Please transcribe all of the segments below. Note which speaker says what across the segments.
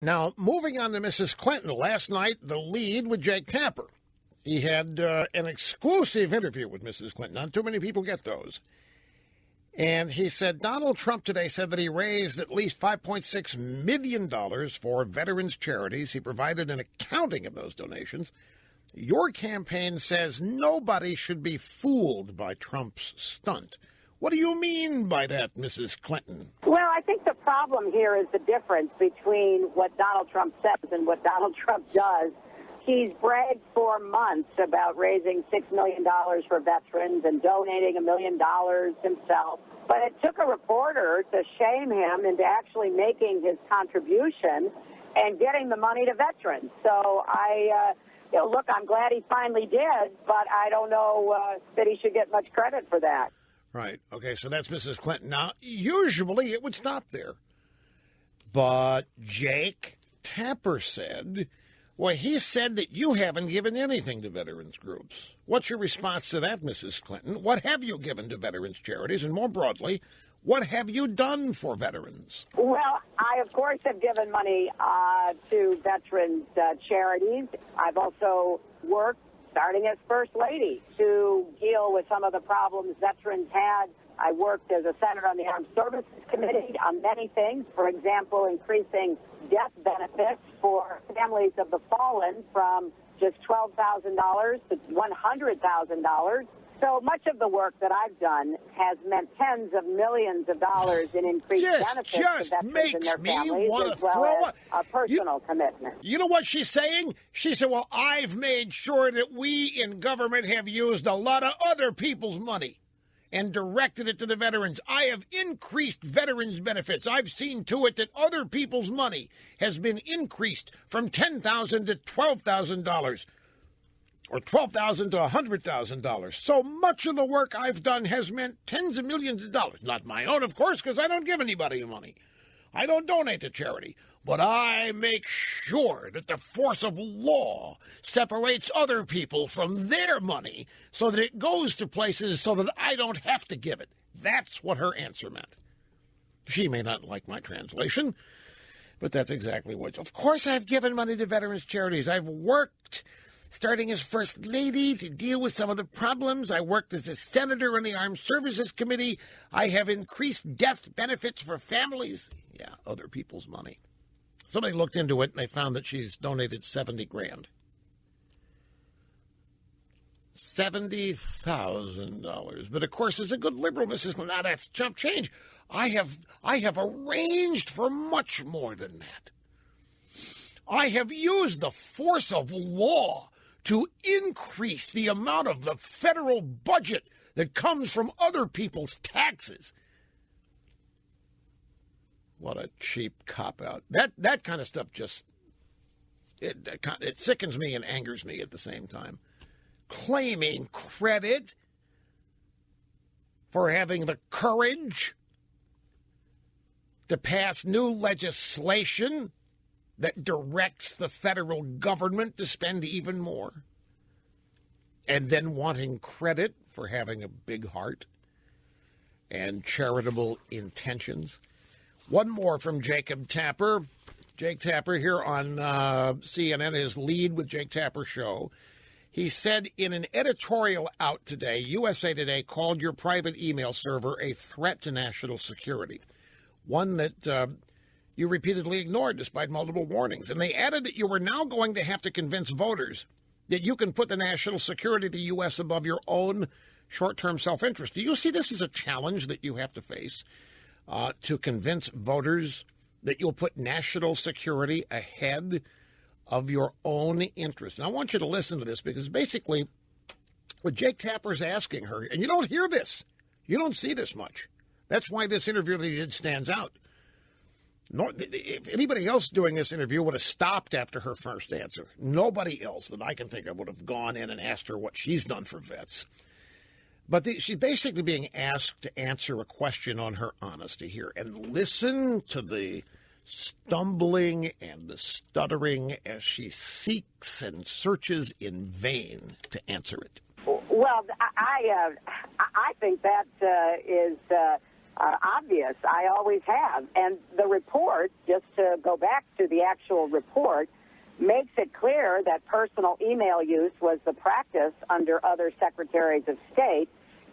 Speaker 1: Now, moving on to Mrs. Clinton, last night, the lead with Jake Tapper. He had an exclusive interview with Mrs. Clinton. Not too many people get those. And he said Donald Trump today said that he raised at least $5.6 million for veterans charities. He provided an accounting of those donations. Your campaign says nobody should be fooled by Trump's stunt. What do you mean by that, Mrs. Clinton?
Speaker 2: Well, I think the problem here is the difference between what Donald Trump says and what Donald Trump does. He's bragged for months about raising $6 million for veterans and donating $1 million himself. But it took a reporter to shame him into actually making his contribution and getting the money to veterans. So look, I'm glad he finally did, but I don't know that he should get much credit for that.
Speaker 1: Right. Okay, so that's Mrs. Clinton. Now, usually it would stop there. But Jake Tapper said, well, he said that you haven't given anything to veterans groups. What's your response to that, Mrs. Clinton? What have you given to veterans charities? And more broadly, what have you done for veterans?
Speaker 2: Well, I, of course, have given money to veterans charities. I've also worked, starting as First Lady, to deal with some of the problems veterans had. I worked as a senator on the Armed Services Committee on many things. For example, increasing death benefits for families of the fallen from just $12,000 to $100,000. So much of the work that I've done has meant tens of millions of dollars in increased benefits to veterans and their families, as well as a personal commitment.
Speaker 1: You know what she's saying? She said, well, I've made sure that we in government have used a lot of other people's money and directed it to the veterans. I have increased veterans benefits. I've seen to it that other people's money has been increased from $10,000 to $12,000. Or $12,000 to $100,000. So much of the work I've done has meant tens of millions of dollars. Not my own, of course, because I don't give anybody money. I don't donate to charity. But I make sure that the force of law separates other people from their money so that it goes to places so that I don't have to give it. That's what her answer meant. She may not like my translation, but that's exactly what. Of course I've given money to veterans charities. I've worked, starting as First Lady, to deal with some of the problems. I worked as a senator on the Armed Services Committee. I have increased death benefits for families. Yeah, other people's money. Somebody looked into it, and they found that she's donated $70,000. $70,000. But, of course, as a good liberal, Mrs. Clinton, that's chump change. I have arranged for much more than that. I have used the force of law to increase the amount of the federal budget that comes from other people's taxes. What a cheap cop-out. That kind of stuff just, it sickens me and angers me at the same time. Claiming credit for having the courage to pass new legislation that directs the federal government to spend even more, and then wanting credit for having a big heart and charitable intentions. One more from Jacob Tapper. Jake Tapper here on CNN, his Lead with Jake Tapper show. He said in an editorial out today, USA Today called your private email server a threat to national security, one that you repeatedly ignored despite multiple warnings. And they added that you were now going to have to convince voters that you can put the national security of the U.S. above your own short-term self-interest. Do you see this as a challenge that you have to face, to convince voters that you'll put national security ahead of your own interests? And I want you to listen to this, because basically what Jake Tapper's asking her, and you don't hear this, you don't see this much. That's why this interview that he did stands out. If anybody else doing this interview would have stopped after her first answer, nobody else that I can think of would have gone in and asked her what she's done for vets. But she's basically being asked to answer a question on her honesty here. And listen to the stumbling and the stuttering as she seeks and searches in vain to answer it.
Speaker 2: Well, I think that is obvious. I always have. And the report, just to go back to the actual report, makes it clear that personal email use was the practice under other secretaries of state,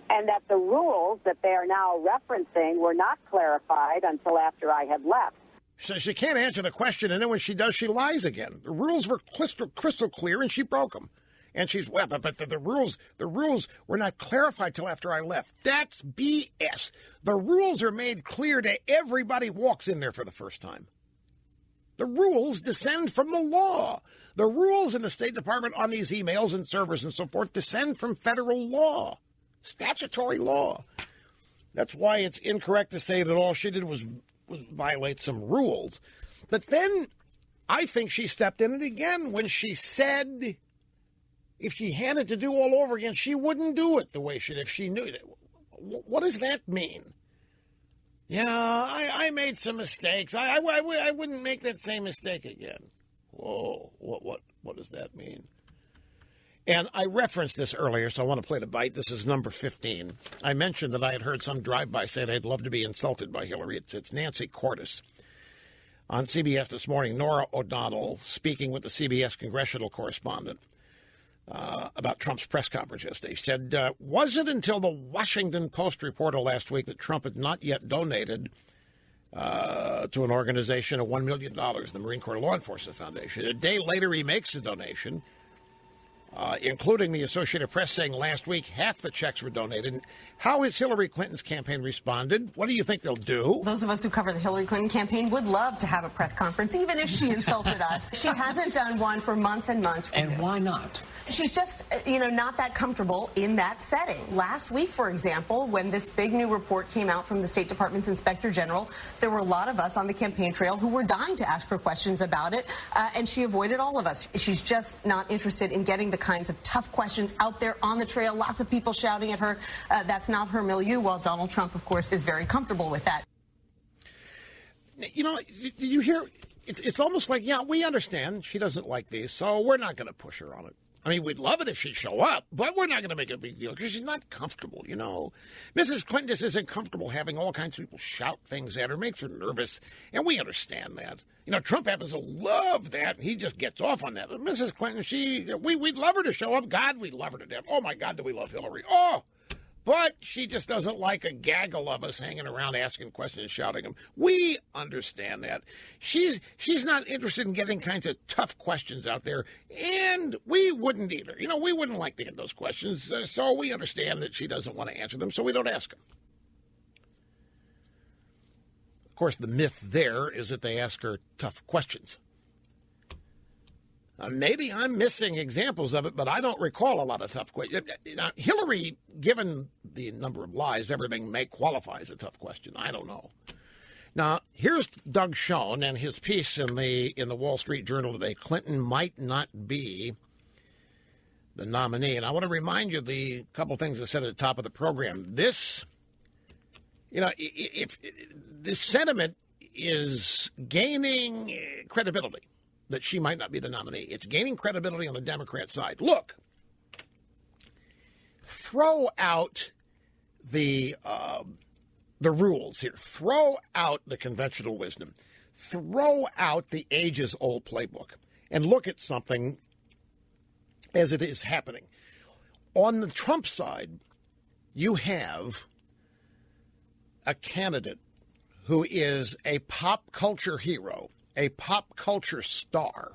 Speaker 2: and that the rules that they are now referencing were not clarified until after I had left.
Speaker 1: So she can't answer the question, and then when she does, she lies again. The rules were crystal clear, and she broke them. And she's, well, but the rules were not clarified till after I left. That's BS. The rules are made clear to everybody who walks in there for the first time. The rules descend from the law. The rules in the State Department on these emails and servers and so forth descend from federal law, statutory law. That's why it's incorrect to say that all she did was violate some rules. But then I think she stepped in it again when she said if she had it to do all over again, she wouldn't do it the way she did if she knew it. What does that mean? Yeah, I made some mistakes. I wouldn't make that same mistake again. Whoa, what does that mean? And I referenced this earlier, so I want to play the bite. This is number 15. I mentioned that I had heard some drive-by say they'd love to be insulted by Hillary. It's Nancy Cordes. On CBS this morning, Nora O'Donnell, speaking with the CBS congressional correspondent about Trump's press conference yesterday, said, wasn't until the Washington Post reported last week that Trump had not yet donated to an organization of $1 million, the Marine Corps Law Enforcement Foundation. A day later, he makes the donation, including the Associated Press saying last week half the checks were donated. How has Hillary Clinton's campaign responded? What do you think they'll do?
Speaker 3: Those of us who cover the Hillary Clinton campaign would love to have a press conference, even if she insulted us. She hasn't done one for months and months.
Speaker 4: And why not?
Speaker 3: She's just, not that comfortable in that setting. Last week, for example, when this big new report came out from the State Department's Inspector General, there were a lot of us on the campaign trail who were dying to ask her questions about it, and she avoided all of us. She's just not interested in getting the kinds of tough questions out there on the trail. Lots of people shouting at her. That's not her milieu, while Donald Trump, of course, is very comfortable with that.
Speaker 1: Did you hear? It's almost like, yeah, we understand she doesn't like these, so we're not going to push her on it. I mean, we'd love it if she'd show up, but we're not going to make a big deal because she's not comfortable, Mrs. Clinton just isn't comfortable having all kinds of people shout things at her. It makes her nervous, and we understand that. Trump happens to love that, and he just gets off on that. But Mrs. Clinton, we'd love her to show up. God, we'd love her to death. Oh, my God, do we love Hillary. Oh! But she just doesn't like a gaggle of us hanging around asking questions and shouting them. We understand that. She's not interested in getting kinds of tough questions out there, and we wouldn't either. We wouldn't like to get those questions, so we understand that she doesn't want to answer them, so we don't ask them. Of course, the myth there is that they ask her tough questions. Maybe I'm missing examples of it, but I don't recall a lot of tough questions. Hillary, given the number of lies, everything may qualify as a tough question. I don't know. Now, here's Doug Schoen and his piece in the Wall Street Journal today. Clinton might not be the nominee. And I want to remind you the couple things I said at the top of the program. This, if this sentiment is gaining credibility, that she might not be the nominee. It's gaining credibility on the Democrat side. Look, throw out the rules here. Throw out the conventional wisdom. Throw out the ages-old playbook and look at something as it is happening. On the Trump side, you have a candidate who is a pop culture hero, a pop culture star.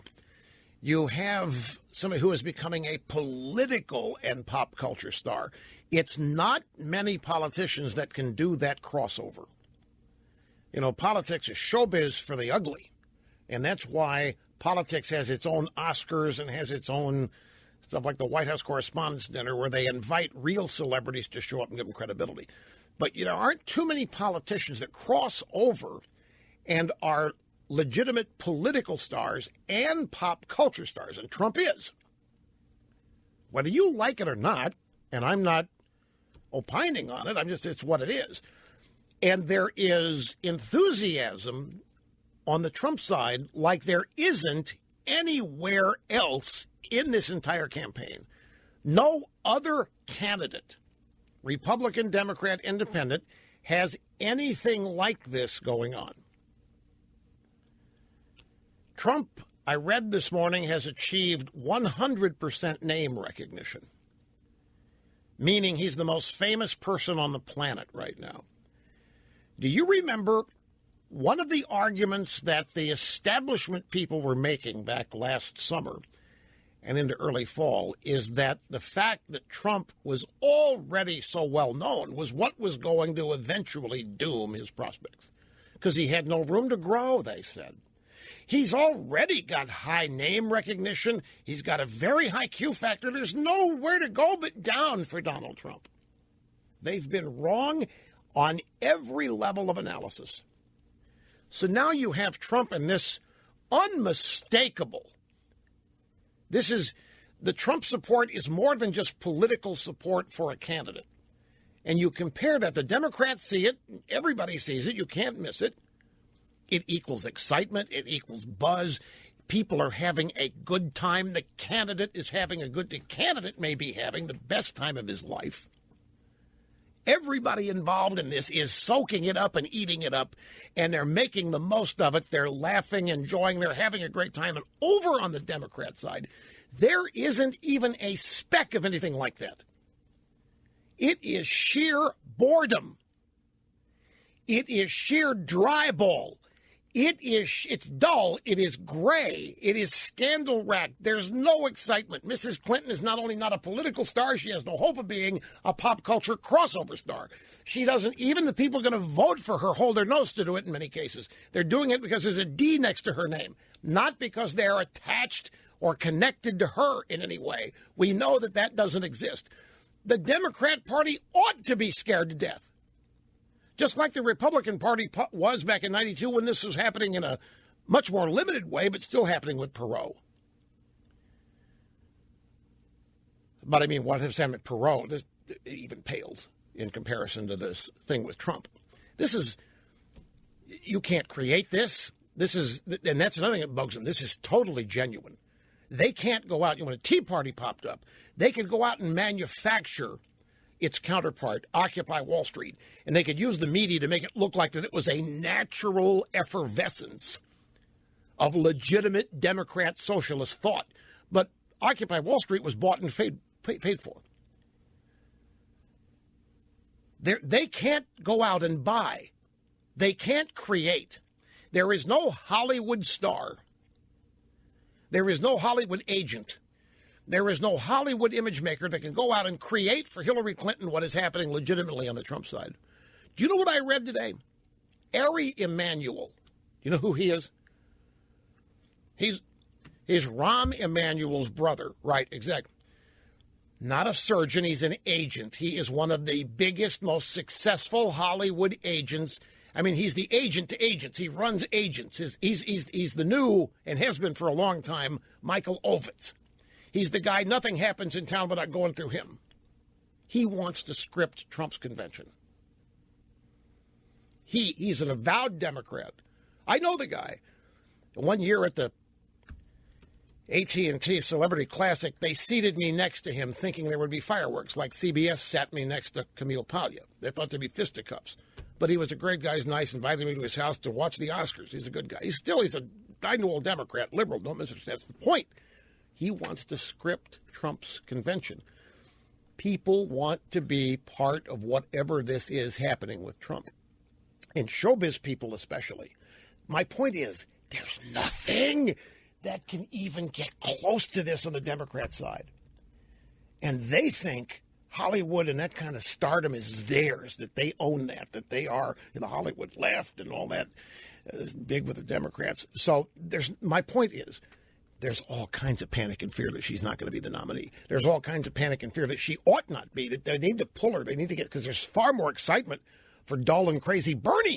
Speaker 1: You have somebody who is becoming a political and pop culture star. It's not many politicians that can do that crossover. Politics is showbiz for the ugly. And that's why politics has its own Oscars and has its own stuff like the White House Correspondents' Dinner, where they invite real celebrities to show up and give them credibility. But there aren't too many politicians that cross over and are legitimate political stars and pop culture stars, and Trump is. Whether you like it or not, and I'm not opining on it, it's what it is. And there is enthusiasm on the Trump side like there isn't anywhere else in this entire campaign. No other candidate, Republican, Democrat, Independent, has anything like this going on. Trump, I read this morning, has achieved 100% name recognition, meaning he's the most famous person on the planet right now. Do you remember one of the arguments that the establishment people were making back last summer and into early fall is that the fact that Trump was already so well known was what was going to eventually doom his prospects, because he had no room to grow, they said. He's already got high name recognition. He's got a very high Q factor. There's nowhere to go but down for Donald Trump. They've been wrong on every level of analysis. So now you have Trump in this unmistakable. This is the Trump support is more than just political support for a candidate. And you compare that. The Democrats see it. Everybody sees it. You can't miss it. It equals excitement. It equals buzz. People are having a good time. The candidate is having a good time. The candidate may be having the best time of his life. Everybody involved in this is soaking it up and eating it up, and they're making the most of it. They're laughing, enjoying, they're having a great time. And over on the Democrat side, there isn't even a speck of anything like that. It is sheer boredom. It is sheer dryball. It's dull. It is gray. It is scandal-racked. There's no excitement. Mrs. Clinton is not only not a political star, she has no hope of being a pop culture crossover star. She doesn't, even the people going to vote for her hold their nose to do it in many cases. They're doing it because there's a D next to her name, not because they're attached or connected to her in any way. We know that that doesn't exist. The Democrat Party ought to be scared to death. Just like the Republican Party was back in 92 when this was happening in a much more limited way, but still happening with Perot. But I mean, what has happened with Perot, this even pales in comparison to this thing with Trump. This is, you can't create this. This is, and that's another thing that bugs them. This is totally genuine. They can't go out, when a Tea Party popped up, they could go out and manufacture its counterpart, Occupy Wall Street, and they could use the media to make it look like that it was a natural effervescence of legitimate Democrat socialist thought. But Occupy Wall Street was bought and paid for. They can't go out and buy. They can't create. There is no Hollywood star. There is no Hollywood agent. There is no Hollywood image maker that can go out and create for Hillary Clinton what is happening legitimately on the Trump side. Do you know what I read today? Ari Emanuel. Do you know who he is? He's Rahm Emanuel's brother. Right, exactly. Not a surgeon. He's an agent. He is one of the biggest, most successful Hollywood agents. I mean, he's the agent to agents. He runs agents. He's the new, and has been for a long time, Michael Ovitz. He's the guy, nothing happens in town without going through him. He wants to script Trump's convention. He's an avowed Democrat. I know the guy. One year at the AT&T Celebrity Classic, they seated me next to him thinking there would be fireworks, like CBS sat me next to Camille Paglia. They thought there'd be fisticuffs. But he was a great guy. He's nice, invited me to his house to watch the Oscars. He's a good guy. He's a dyed-in-the-wool Democrat, liberal. Don't misunderstand. That's the point. He wants to script Trump's convention. People want to be part of whatever this is happening with Trump. And showbiz people especially. My point is, there's nothing that can even get close to this on the Democrat side. And they think Hollywood and that kind of stardom is theirs, that they own that they are the Hollywood left and all that, big with the Democrats. So my point is, there's all kinds of panic and fear that she's not going to be the nominee. There's all kinds of panic and fear that she ought not be, that they need to pull her. They need to get, because there's far more excitement for dull and crazy Bernie